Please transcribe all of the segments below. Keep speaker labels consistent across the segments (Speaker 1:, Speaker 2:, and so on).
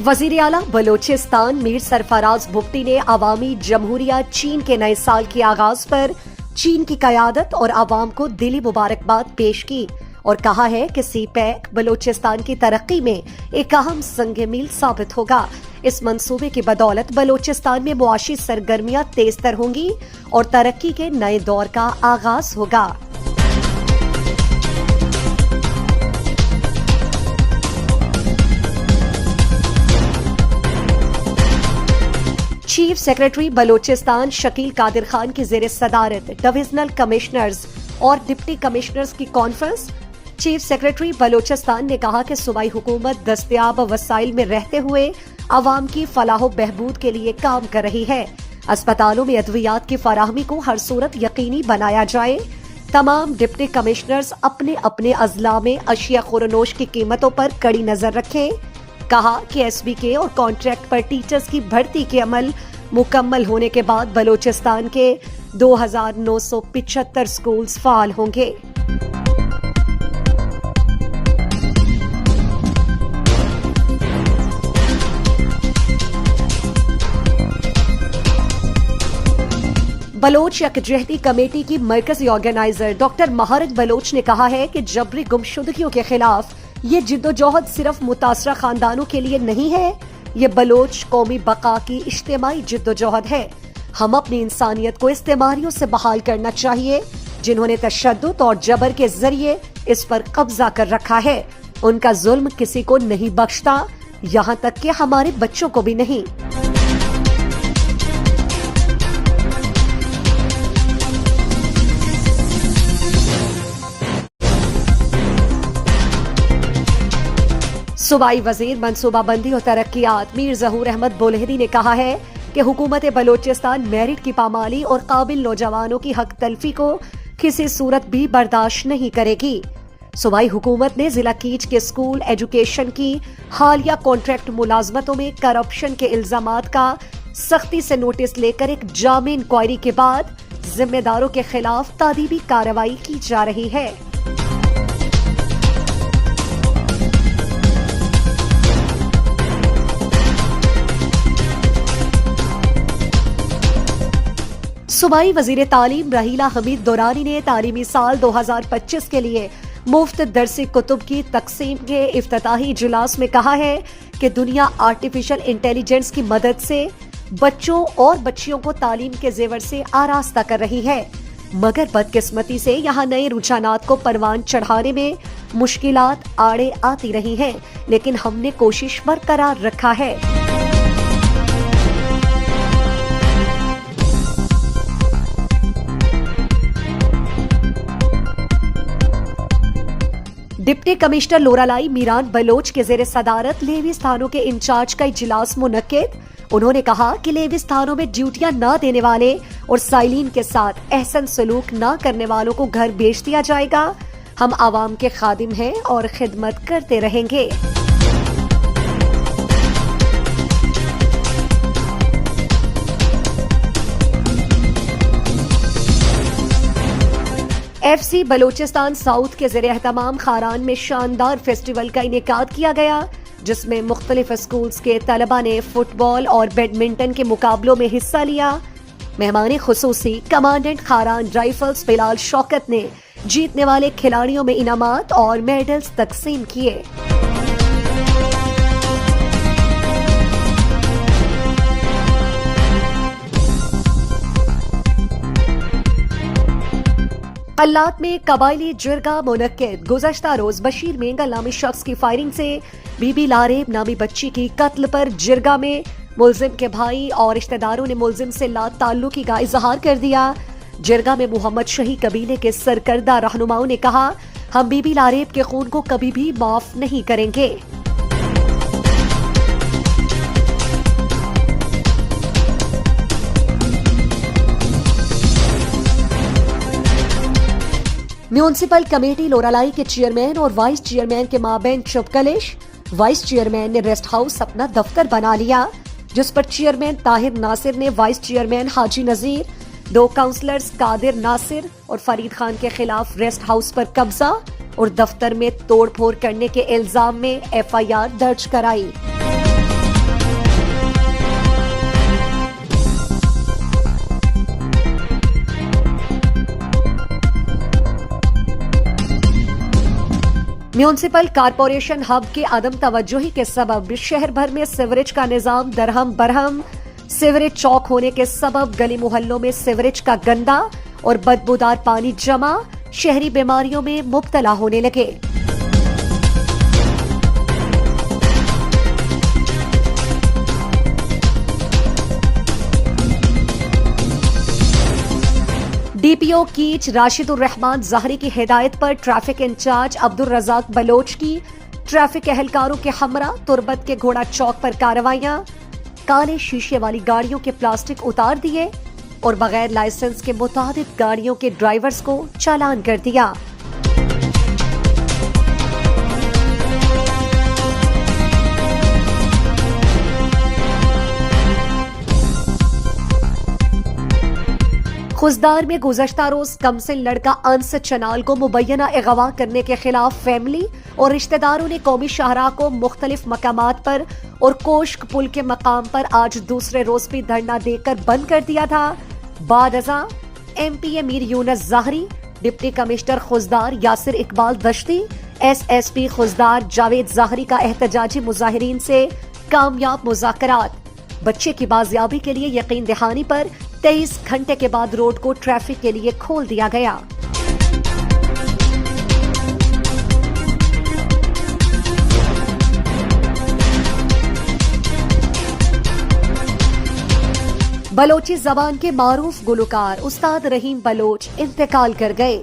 Speaker 1: वजीर आला बलोचिस्तान मीर सरफराज भुट्टी ने अवामी जमहूरिया चीन के नए साल के आगाज पर चीन की कयादत और आवाम को दिली मुबारकबाद पेश की और कहा है कि सीपैक बलोचिस्तान की तरक्की में एक अहम संग मील साबित होगा। इस मंसूबे की बदौलत बलोचिस्तान में मुआशी सरगर्मियां तेज तर होंगी और तरक्की के नए दौर का आगाज होगा। चीफ सेक्रेटरी बलोचिस्तान शकील कादिर खान की जेर सदारत डिविजनल कमिश्नर्स और डिप्टी कमिश्नर्स की कॉन्फ्रेंस। चीफ सेक्रेटरी बलोचिस्तान ने कहा कि सूबाई हुकूमत दस्तयाब वसाइल में रहते हुए आवाम की फलाह बहबूद के लिए काम कर रही है। अस्पतालों में अद्वियात की फराहमी को हर सूरत यकीनी बनाया जाए। तमाम डिप्टी कमिश्नर्स अपने अपने अजला में अशिया खुरनोश की कीमतों पर कड़ी नजर रखें। कहा कि SBK और कॉन्ट्रैक्ट पर टीचर्स की भर्ती के अमल मुकम्मल होने के बाद बलोचिस्तान के 2975 स्कूल्स फाल होंगे। बलोच यकजहती कमेटी की मरकजी ऑर्गेनाइजर डॉक्टर महारत बलोच ने कहा है कि जबरी गुमशुदगियों के खिलाफ ये जिद्दोजहद सिर्फ मुतासरा खानदानों के लिए नहीं है, ये बलोच कौमी बका की इज्तिमाई जिद्दोजहद है। हम अपनी इंसानियत को इस्तेमारियों से बहाल करना चाहिए जिन्होंने तशद्दुद और जबर के जरिए इस पर कब्जा कर रखा है। उनका जुल्म किसी को नहीं बख्शता, यहाँ तक कि हमारे बच्चों को भी नहीं। सूबाई वजीर मनसूबाबंदी और तरक्कियात मीर जहूर अहमद बुलहदी ने कहा है कि हुकूमत बलोचिस्तान मेरिट की पामाली और काबिल नौजवानों की हक तलफी को किसी सूरत भी बर्दाश्त नहीं करेगी। सूबाई हुकूमत ने जिला कीच के स्कूल एजुकेशन की हालिया कॉन्ट्रैक्ट मुलाजमतों में करप्शन के इल्जामात का सख्ती से नोटिस लेकर एक जामी इंक्वायरी के बाद जिम्मेदारों के खिलाफ तादीबी कार्रवाई की जा रही है। सूबाई वजीर तालीम रहीला हमीद दुरानी ने तालीमी साल 2025 के लिए मुफ्त दरसी कुतुब की तकसीम के इफ्तिताही इजलास में कहा है कि दुनिया आर्टिफिशियल इंटेलिजेंस की मदद से बच्चों और बच्चियों को तालीम के जेवर से आरास्ता कर रही है, मगर बदकिस्मती से यहाँ नए रुझानात को परवान चढ़ाने में मुश्किलात आड़े आती रही हैं, लेकिन हमने कोशिश बरकरार रखा है। डिप्टी कमिश्नर लोरालाई मीरान बलोच के जेर सदारत लेवी स्थानों के इंचार्ज का इजलास मुनक्किद। उन्होंने कहा कि लेवी स्थानों में ड्यूटियां न देने वाले और साइलिन के साथ एहसन सलूक न करने वालों को घर भेज दिया जाएगा। हम आवाम के खादिम हैं और खिदमत करते रहेंगे। FC बलोचिस्तान साउथ के ज़रिए एहतमाम खारान में शानदार फेस्टिवल का इनेकाद किया गया, जिसमें मुख्तलिफ स्कूल्स के तलबा ने फुटबॉल और बैडमिंटन के मुकाबलों में हिस्सा लिया। मेहमान खुसूसी कमांडेंट खारान राइफल्स बिलाल शौकत ने जीतने वाले खिलाड़ियों में इनामात और मेडल्स तकसीम किए। अल्लात में कबायली जिरगा मुनक्किद। गुज़श्ता रोज बशीर मेंगल नामी शख्स की फायरिंग से बीबी लारेब नामी बच्ची की कत्ल पर जिरगा में मुलजिम के भाई और रिश्तेदारों ने मुलजिम से ला ताल्लुकी का इजहार कर दिया। जिरगा में मोहम्मद शही कबीले के सरकर्दा रहनुमाओं ने कहा, हम बीबी लारेब के खून को कभी भी माफ नहीं करेंगे। म्यूनिसिपल कमेटी लोरालाई के चेयरमैन और वाइस चेयरमैन के माबैन चुपकलिश। वाइस चेयरमैन ने रेस्ट हाउस अपना दफ्तर बना लिया, जिस पर चेयरमैन ताहिर नासिर ने वाइस चेयरमैन हाजी नजीर, 2 काउंसलर्स कादिर नासिर और फरीद खान के खिलाफ रेस्ट हाउस पर कब्जा और दफ्तर में तोड़फोड़ करने के इल्जाम में FIR दर्ज कराई। म्यूनिसिपल कारपोरेशन हब के अदम तवज्जोही के सबब शहर भर में सीवरेज का निजाम दरहम बरहम। सीवरेज चौक होने के सबब गली मोहल्लों में सीवरेज का गंदा और बदबूदार पानी जमा, शहरी बीमारियों में मुब्तला होने लगे। डीपीओ कीच राशिदुर रहमान ज़ाहरी की हिदायत पर ट्रैफिक इंचार्ज अब्दुल रज़ाक बलोच की ट्रैफिक एहलकारों के हमरा तुरबत के घोड़ा चौक पर कार्रवाइयां। काले शीशे वाली गाड़ियों के प्लास्टिक उतार दिए और बगैर लाइसेंस के मुतादिद गाड़ियों के ड्राइवर्स को चालान कर दिया। खुजदार में गुज़श्ता रोज कमसिन लड़का अंस चनाल को मुबैना अगवा करने के खिलाफ फैमिली और रिश्तेदारों ने कौमी शाहरा को मुख्तलिफ मकामात पर और कोश्क पुल के मकाम पर आज दूसरे रोज भी धरना देकर बंद कर दिया था। बाद अज़ा MP Mir Yunus Zahri, deputy commissioner Khuzdar Yasir Iqbal Dashti, SSP Khuzdar Javed Zahri का एहतजाजी मुजाहिरीन से कामयाब मुज़ाकरात। बच्चे की बाजियाबी के लिए यकीन दहानी पर 23 घंटे के बाद रोड को ट्रैफिक के लिए खोल दिया गया। बलोची जबान के मारूफ गुलकार उस्ताद रहीम बलोच इंतकाल कर गए।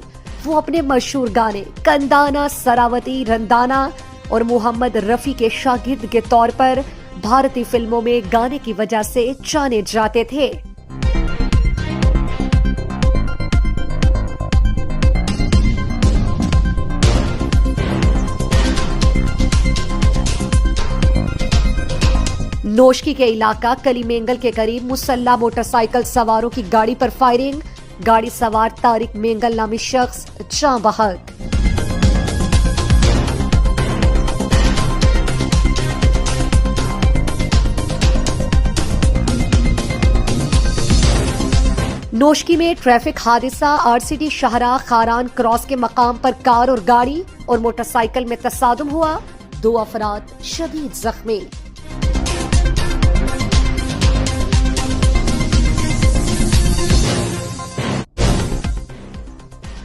Speaker 1: वो अपने मशहूर गाने कंदाना, सरावती, रंदाना और मोहम्मद रफी के शागिर्द के तौर पर भारतीय फिल्मों में गाने की वजह से जाने जाते थे। नोशकी के इलाका कलीमेंगल के करीब मुसल्ला मोटरसाइकिल सवारों की गाड़ी पर फायरिंग, गाड़ी सवार तारिक मेंगल नामी शख्स जाँ बहक। नोशकी में ट्रैफिक हादसा, RCT शाहरा खारान क्रॉस के मकाम पर कार और गाड़ी और मोटरसाइकिल में तसादुम हुआ, 2 अफराद शदीद जख्मी।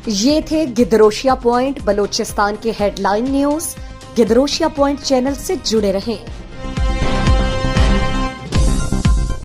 Speaker 1: ये थे गिदरोशिया पॉइंट बलोचिस्तान के हेडलाइन न्यूज। गिदरोशिया पॉइंट चैनल से जुड़े रहें।